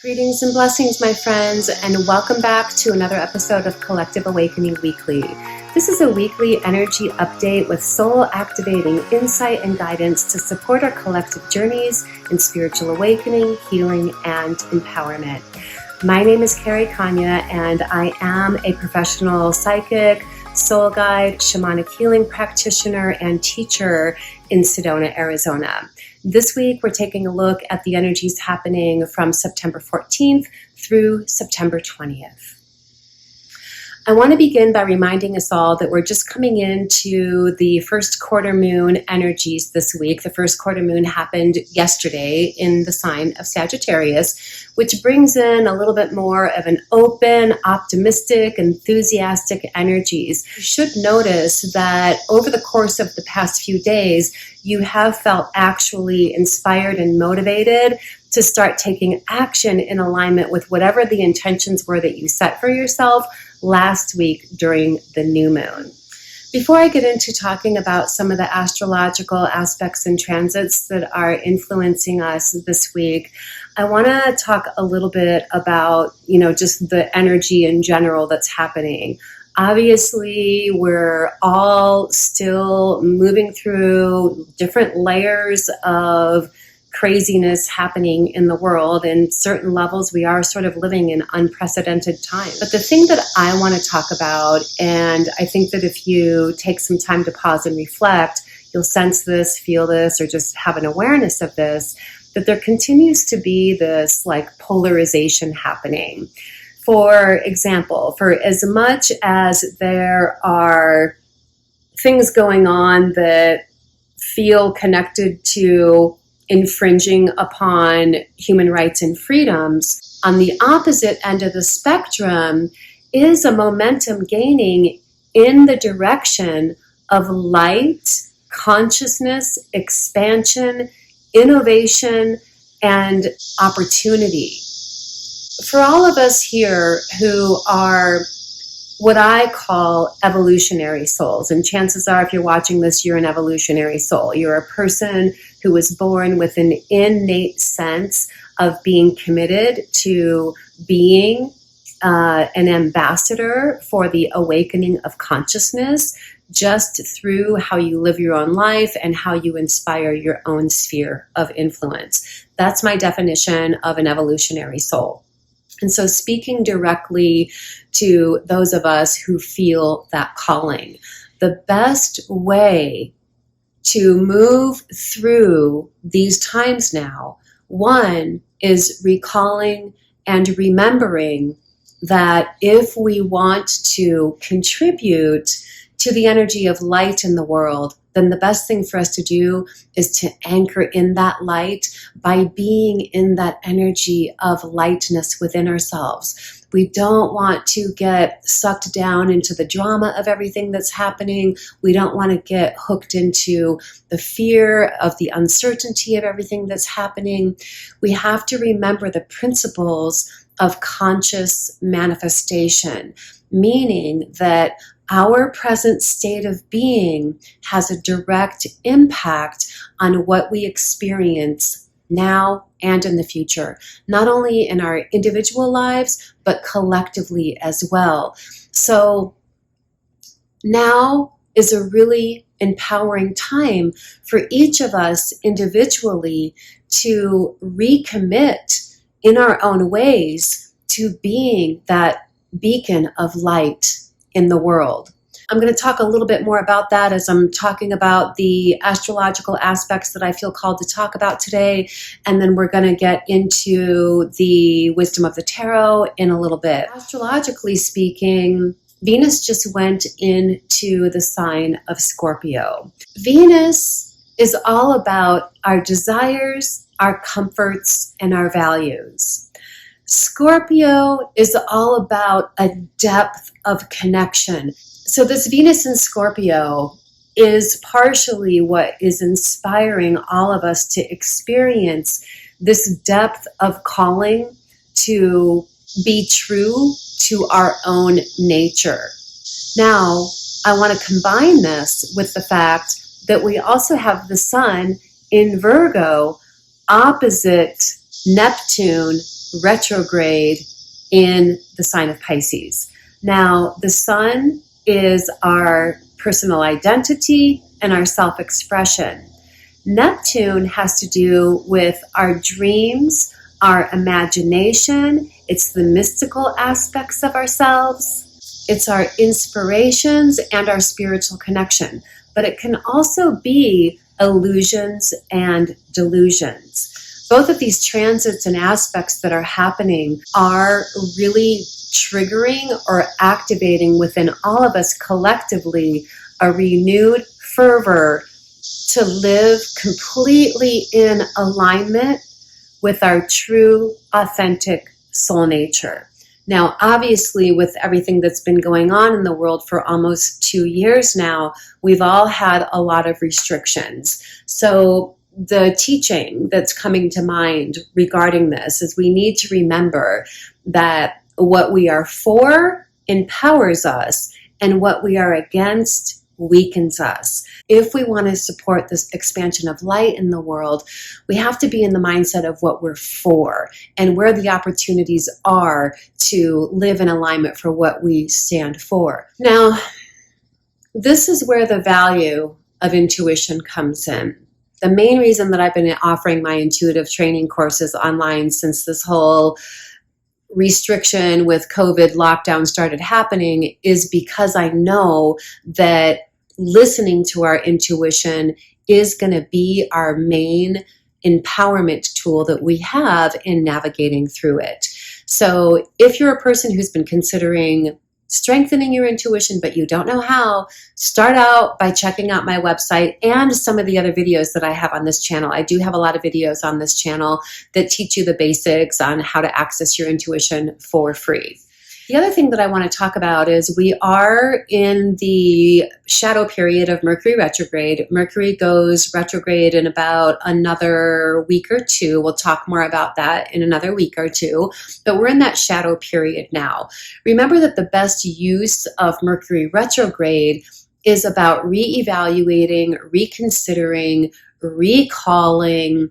Greetings and blessings, my friends, and welcome back to another episode of Collective Awakening Weekly. This is a weekly energy update with soul-activating insight and guidance to support our collective journeys in spiritual awakening, healing, and empowerment. My name is Carrie, Konyha, and I am a professional psychic, soul guide, shamanic healing practitioner, and teacher in Sedona, Arizona. This week, we're taking a look at the energies happening from September 14th through September 20th. I want to begin by reminding us all that we're just coming into the first quarter moon energies this week. The first quarter moon happened yesterday in the sign of Sagittarius, which brings in a little bit more of an open, optimistic, enthusiastic energies. You should notice that over the course of the past few days, you have felt actually inspired and motivated to start taking action in alignment with whatever the intentions were that you set for yourself last week during the new moon. Before I get into talking about some of the astrological aspects and transits that are influencing us this week, I want to talk a little bit about, just the energy in general that's happening. Obviously, we're all still moving through different layers of craziness happening in the world. In certain levels, we are sort of living in unprecedented times. But the thing that I want to talk about, and I think that if you take some time to pause and reflect, you'll sense this, feel this, or just have an awareness of this, that there continues to be this polarization happening. For example, for as much as there are things going on that feel connected to infringing upon human rights and freedoms, on the opposite end of the spectrum is a momentum gaining in the direction of light, consciousness, expansion, innovation, and opportunity. For all of us here who are what I call evolutionary souls, and chances are if you're watching this, you're an evolutionary soul. You're a person who was born with an innate sense of being committed to being an ambassador for the awakening of consciousness, just through how you live your own life and how you inspire your own sphere of influence. That's my definition of an evolutionary soul. And so speaking directly to those of us who feel that calling, the best way to move through these times now, one is recalling and remembering that if we want to contribute to the energy of light in the world, then the best thing for us to do is to anchor in that light by being in that energy of lightness within ourselves. We don't want to get sucked down into the drama of everything that's happening. We don't want to get hooked into the fear of the uncertainty of everything that's happening. We have to remember the principles of conscious manifestation, meaning that our present state of being has a direct impact on what we experience now and in the future, not only in our individual lives, but collectively as well. So now is a really empowering time for each of us individually to recommit in our own ways to being that beacon of light in the world. I'm going to talk a little bit more about that as I'm talking about the astrological aspects that I feel called to talk about today. And then we're going to get into the wisdom of the tarot in a little bit. Astrologically speaking, Venus just went into the sign of Scorpio. Venus is all about our desires, our comforts, and our values. Scorpio is all about a depth of connection. So this Venus in Scorpio is partially what is inspiring all of us to experience this depth of calling to be true to our own nature. Now, I want to combine this with the fact that we also have the sun in Virgo opposite Neptune retrograde in the sign of Pisces. Now, the sun is our personal identity and our self-expression. Neptune has to do with our dreams, our imagination. It's the mystical aspects of ourselves. It's our inspirations and our spiritual connection. But it can also be illusions and delusions. Both of these transits and aspects that are happening are really triggering or activating within all of us collectively a renewed fervor to live completely in alignment with our true, authentic soul nature. Now, obviously, with everything that's been going on in the world for almost 2 years now, we've all had a lot of restrictions. So the teaching that's coming to mind regarding this is we need to remember that what we are for empowers us, and what we are against weakens us. If we want to support this expansion of light in the world, we have to be in the mindset of what we're for and where the opportunities are to live in alignment for what we stand for. Now, this is where the value of intuition comes in. The main reason that I've been offering my intuitive training courses online since this whole restriction with COVID lockdown started happening is because I know that listening to our intuition is going to be our main empowerment tool that we have in navigating through it. So if you're a person who's been considering strengthening your intuition, but you don't know how, start out by checking out my website and some of the other videos that I have on this channel. I do have a lot of videos on this channel that teach you the basics on how to access your intuition for free. The other thing that I want to talk about is we are in the shadow period of Mercury retrograde. Mercury goes retrograde in about another week or two. We'll talk more about that in another week or two, but we're in that shadow period now. Remember that the best use of Mercury retrograde is about reevaluating, reconsidering, recalling,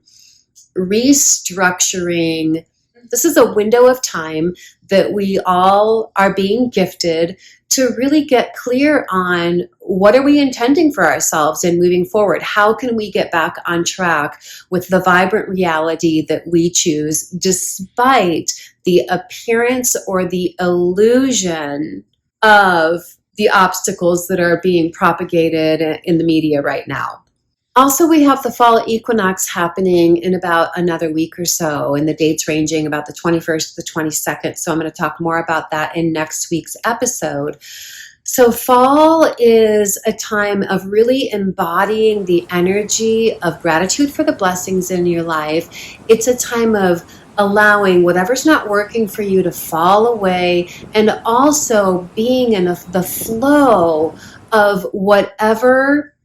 restructuring. This is a window of time that we all are being gifted to really get clear on what are we intending for ourselves and moving forward. How can we get back on track with the vibrant reality that we choose despite the appearance or the illusion of the obstacles that are being propagated in the media right now. Also, we have the fall equinox happening in about another week or so, and the dates ranging about the 21st to the 22nd. So I'm going to talk more about that in next week's episode. So fall is a time of really embodying the energy of gratitude for the blessings in your life. It's a time of allowing whatever's not working for you to fall away, and also being in the flow of whatever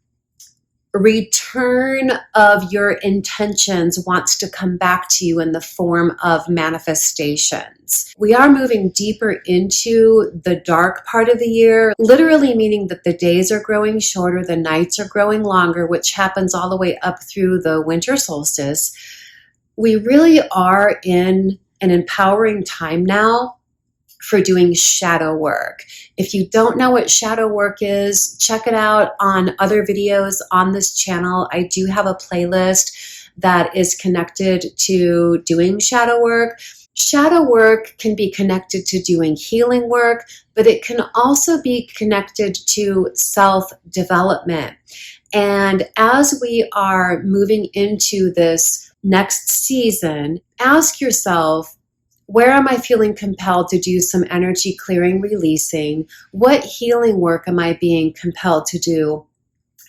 return of your intentions wants to come back to you in the form of manifestations. We are moving deeper into the dark part of the year, literally meaning that the days are growing shorter, the nights are growing longer, which happens all the way up through the winter solstice. We really are in an empowering time now for doing shadow work. If you don't know what shadow work is, check it out on other videos on this channel. I do have a playlist that is connected to doing shadow work. Shadow work can be connected to doing healing work, but it can also be connected to self-development. And as we are moving into this next season, ask yourself, where am I feeling compelled to do some energy clearing, releasing? What healing work am I being compelled to do?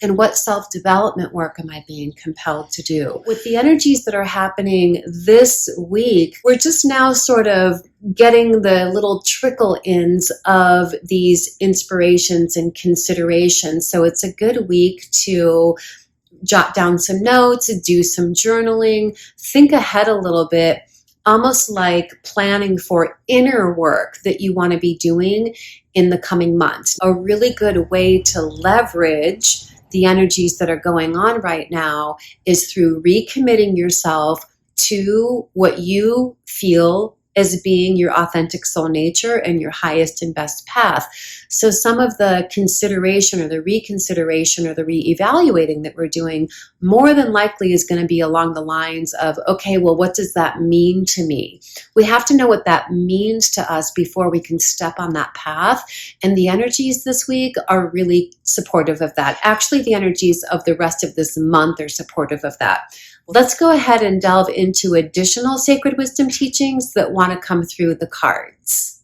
And what self-development work am I being compelled to do? With the energies that are happening this week, we're just now sort of getting the little trickle-ins of these inspirations and considerations. So it's a good week to jot down some notes, do some journaling, think ahead a little bit, almost like planning for inner work that you want to be doing in the coming months. A really good way to leverage the energies that are going on right now is through recommitting yourself to what you feel as being your authentic soul nature and your highest and best path. So some of the consideration or the reconsideration or the reevaluating that we're doing more than likely is going to be along the lines of, okay, well, what does that mean to me? We have to know what that means to us before we can step on that path. And the energies this week are really supportive of that. Actually, the energies of the rest of this month are supportive of that. Let's go ahead and delve into additional sacred wisdom teachings that want to come through the cards.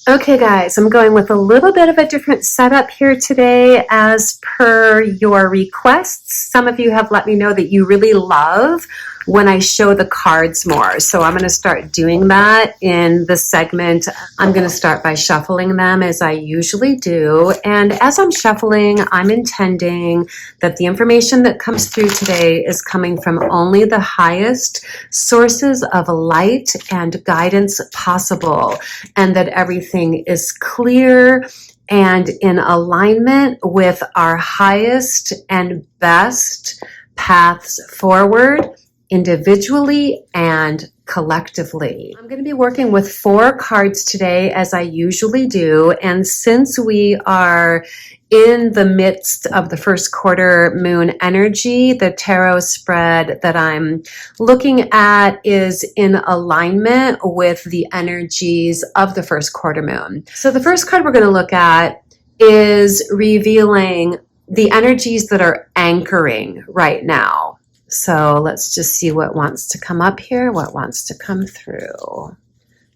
Okay, guys, I'm going with a little bit of a different setup here today as per your requests. Some of you have let me know that you really love when I show the cards more. So I'm going to start doing that in the segment. I'm going to start by shuffling them as I usually do. And as I'm shuffling, I'm intending that the information that comes through today is coming from only the highest sources of light and guidance possible, and that everything is clear and in alignment with our highest and best paths forward, individually and collectively. I'm going to be working with 4 cards today as I usually do. And since we are in the midst of the first quarter moon energy, the tarot spread that I'm looking at is in alignment with the energies of the first quarter moon. So the first card we're going to look at is revealing the energies that are anchoring right now. So let's just see what wants to come up here, what wants to come through.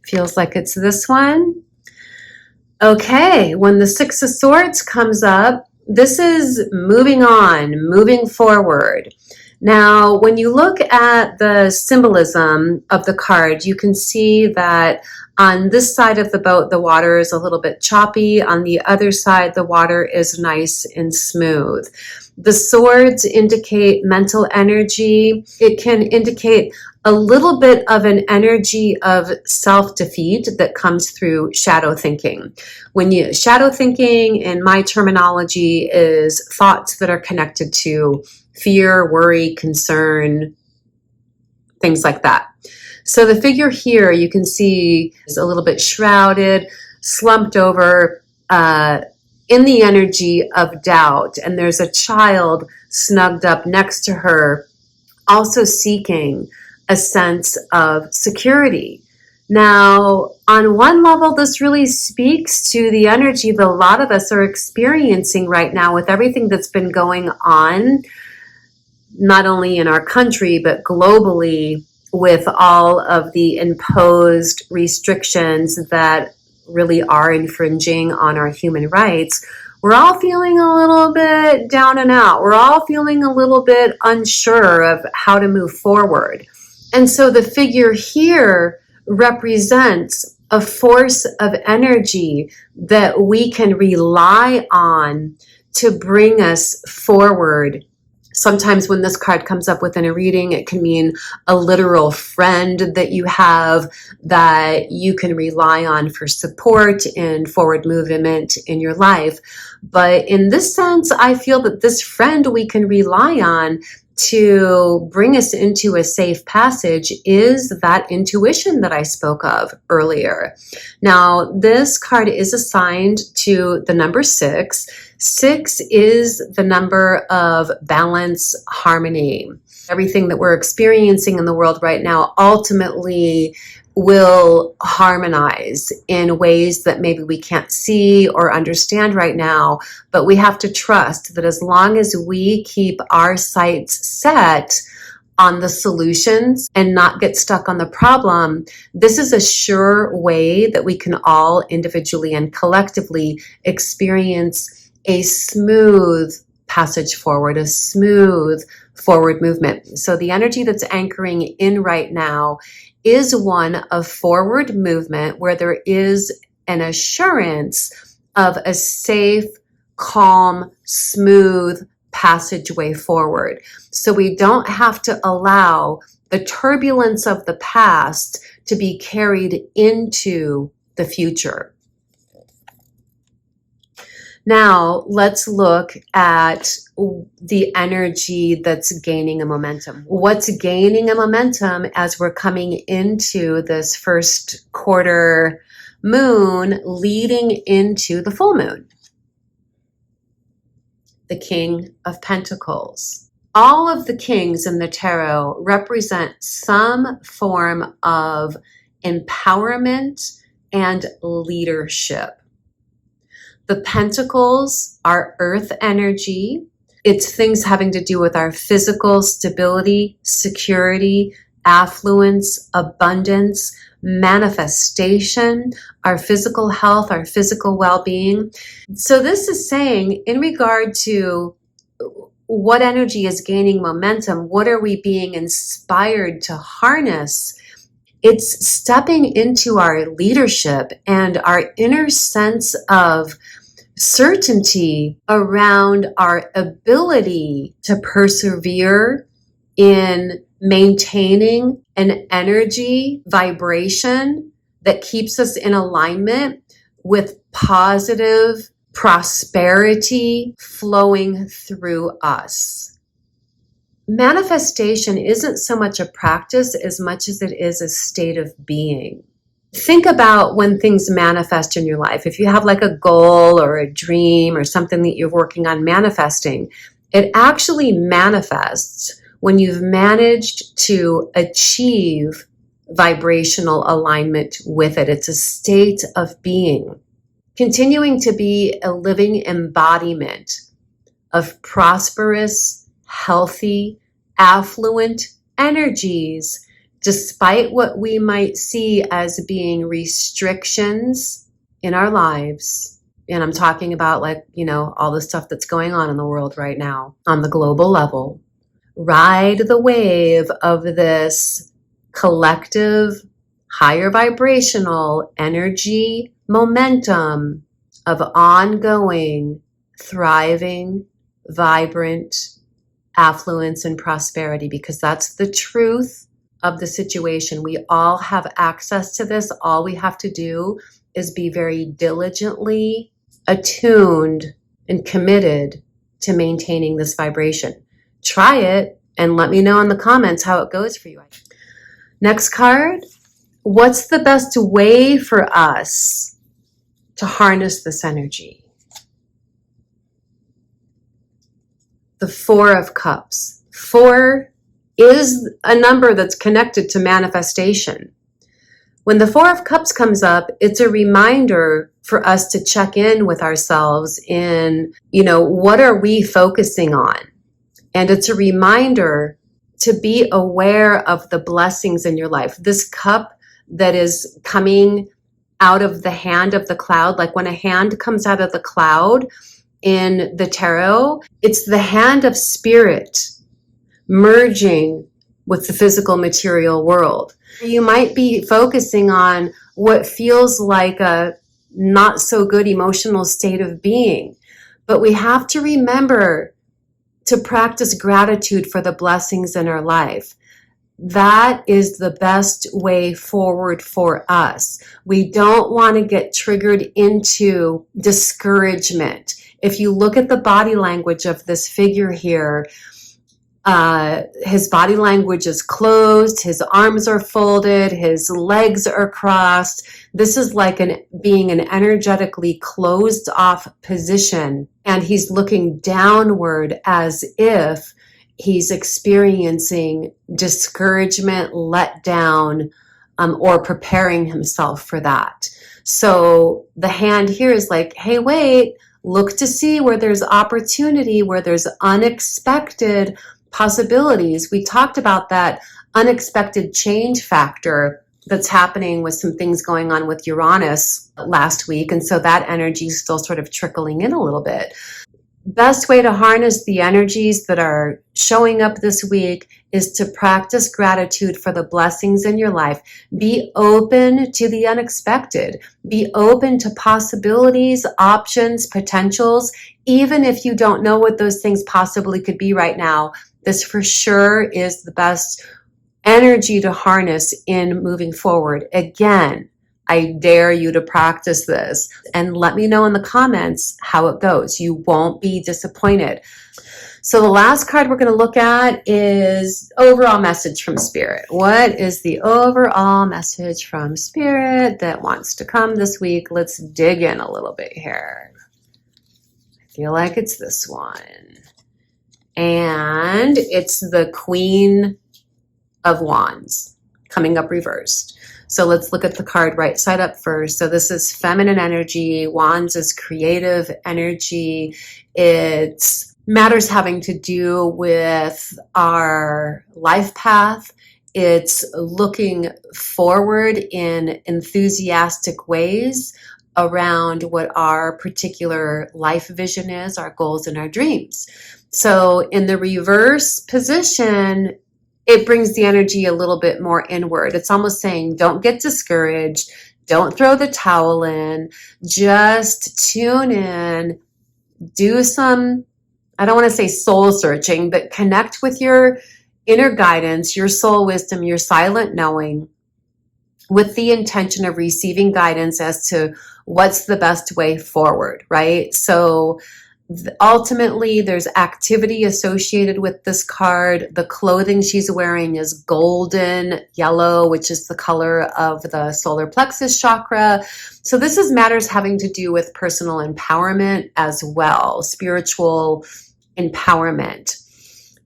Feels like it's this one. Okay, when the 6 of Swords comes up, this is moving on, moving forward. Now, when you look at the symbolism of the card, you can see that on this side of the boat, the water is a little bit choppy. On the other side, the water is nice and smooth. The swords indicate mental energy. It can indicate a little bit of an energy of self-defeat that comes through shadow thinking. Shadow thinking, in my terminology, is thoughts that are connected to fear, worry, concern, things like that. So the figure here, you can see, is a little bit shrouded, slumped over, in the energy of doubt. And there's a child snugged up next to her, also seeking a sense of security. Now, on one level, this really speaks to the energy that a lot of us are experiencing right now with everything that's been going on, not only in our country, but globally, with all of the imposed restrictions that really are infringing on our human rights. We're all feeling a little bit down and out. We're all feeling a little bit unsure of how to move forward. And so the figure here represents a force of energy that we can rely on to bring us forward. Sometimes when this card comes up within a reading, it can mean a literal friend that you have that you can rely on for support and forward movement in your life. But in this sense, I feel that this friend we can rely on to bring us into a safe passage is that intuition that I spoke of earlier. Now, this card is assigned to the number 6. 6 is the number of balance, harmony. Everything that we're experiencing in the world right now ultimately will harmonize in ways that maybe we can't see or understand right now, but we have to trust that as long as we keep our sights set on the solutions and not get stuck on the problem, this is a sure way that we can all individually and collectively experience a smooth passage forward, a smooth forward movement. So the energy that's anchoring in right now is one of forward movement where there is an assurance of a safe, calm, smooth passageway forward. So we don't have to allow the turbulence of the past to be carried into the future. Now, let's look at the energy that's gaining a momentum. What's gaining a momentum as we're coming into this first quarter moon leading into the full moon? The King of Pentacles. All of the kings in the tarot represent some form of empowerment and leadership. The pentacles are earth energy. It's things having to do with our physical stability, security, affluence, abundance, manifestation, our physical health, our physical well-being. So this is saying, in regard to what energy is gaining momentum, what are we being inspired to harness? It's stepping into our leadership and our inner sense of certainty around our ability to persevere in maintaining an energy vibration that keeps us in alignment with positive prosperity flowing through us. Manifestation isn't so much a practice as much as it is a state of being. Think about when things manifest in your life. If you have like a goal or a dream or something that you're working on manifesting, it actually manifests when you've managed to achieve vibrational alignment with it. It's a state of being. Continuing to be a living embodiment of prosperous, healthy, affluent energies, despite what we might see as being restrictions in our lives. And I'm talking about all the stuff that's going on in the world right now on the global level. Ride the wave of this collective, higher vibrational energy momentum of ongoing, thriving, vibrant affluence and prosperity, because that's the truth of the situation. We all have access to this. All we have to do is be very diligently attuned and committed to maintaining this vibration. Try it and let me know in the comments how it goes for you. Next card. What's the best way for us to harness this energy? The Four of Cups. 4 is a number that's connected to manifestation. When the Four of Cups comes up, it's a reminder for us to check in with ourselves in, what are we focusing on? And it's a reminder to be aware of the blessings in your life. This cup that is coming out of the hand of the cloud, like when a hand comes out of the cloud in the tarot, it's the hand of spirit merging with the physical material world. You might be focusing on what feels like a not so good emotional state of being, but we have to remember to practice gratitude for the blessings in our life. That is the best way forward for us. We don't want to get triggered into discouragement. If you look at the body language of this figure here, his body language is closed, his arms are folded, his legs are crossed. This is like being an energetically closed off position, and he's looking downward as if he's experiencing discouragement, letdown, or preparing himself for that. So the hand here is like, hey, wait, look to see where there's opportunity, where there's unexpected possibilities. We talked about that unexpected change factor that's happening with some things going on with Uranus last week. And so that energy is still sort of trickling in a little bit. Best way to harness the energies that are showing up this week is to practice gratitude for the blessings in your life. Be open to the unexpected. Be open to possibilities, options, potentials, even if you don't know what those things possibly could be right now. This for sure is the best energy to harness in moving forward. Again, I dare you to practice this and let me know in the comments how it goes. You won't be disappointed. So the last card we're going to look at is overall message from Spirit. What is the overall message from Spirit that wants to come this week? Let's dig in a little bit here. I feel like it's this one. And it's the Queen of Wands coming up reversed. So let's look at the card right side up first. So this is feminine energy. Wands is creative energy. It's matters having to do with our life path. It's looking forward in enthusiastic ways around what our particular life vision is, our goals and our dreams. So in the reverse position, it brings the energy a little bit more inward. It's almost saying, don't get discouraged. Don't throw the towel in. Just tune in. Do some, I don't want to say soul searching, but connect with your inner guidance, your soul wisdom, your silent knowing, with the intention of receiving guidance as to what's the best way forward, right? So ultimately, there's activity associated with this card. The clothing she's wearing is golden yellow, which is the color of the solar plexus chakra. So this is matters having to do with personal empowerment as well, spiritual empowerment.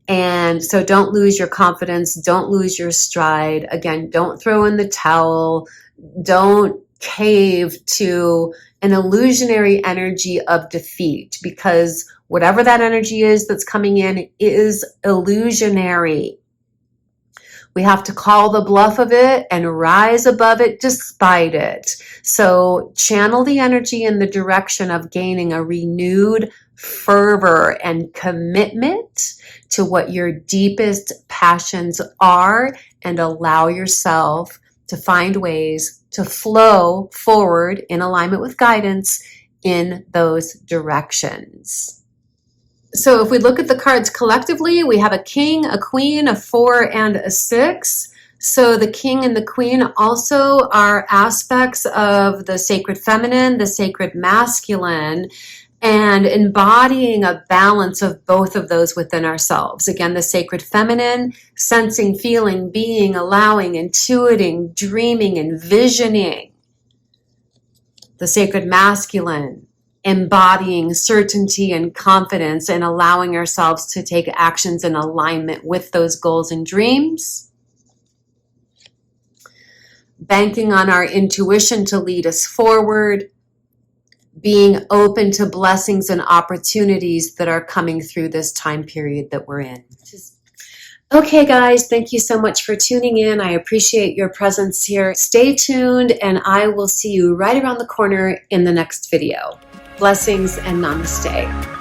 And so don't lose your confidence. Don't lose your stride. Again, don't throw in the towel. Don't cave to an illusionary energy of defeat, because whatever that energy is that's coming in is illusionary. We have to call the bluff of it and rise above it despite it. So channel the energy in the direction of gaining a renewed fervor and commitment to what your deepest passions are, and allow yourself to find ways to flow forward in alignment with guidance in those directions. So if we look at the cards collectively, we have a king, a queen, a 4, and a 6. So the king and the queen also are aspects of the sacred feminine, the sacred masculine, and embodying a balance of both of those within ourselves. Again, the sacred feminine, sensing, feeling, being, allowing, intuiting, dreaming, envisioning. The sacred masculine, embodying certainty and confidence and allowing ourselves to take actions in alignment with those goals and dreams. Banking on our intuition to lead us forward. Being open to blessings and opportunities that are coming through this time period that we're in. Okay, guys, thank you so much for tuning in. I appreciate your presence here. Stay tuned, and I will see you right around the corner in the next video. Blessings and namaste.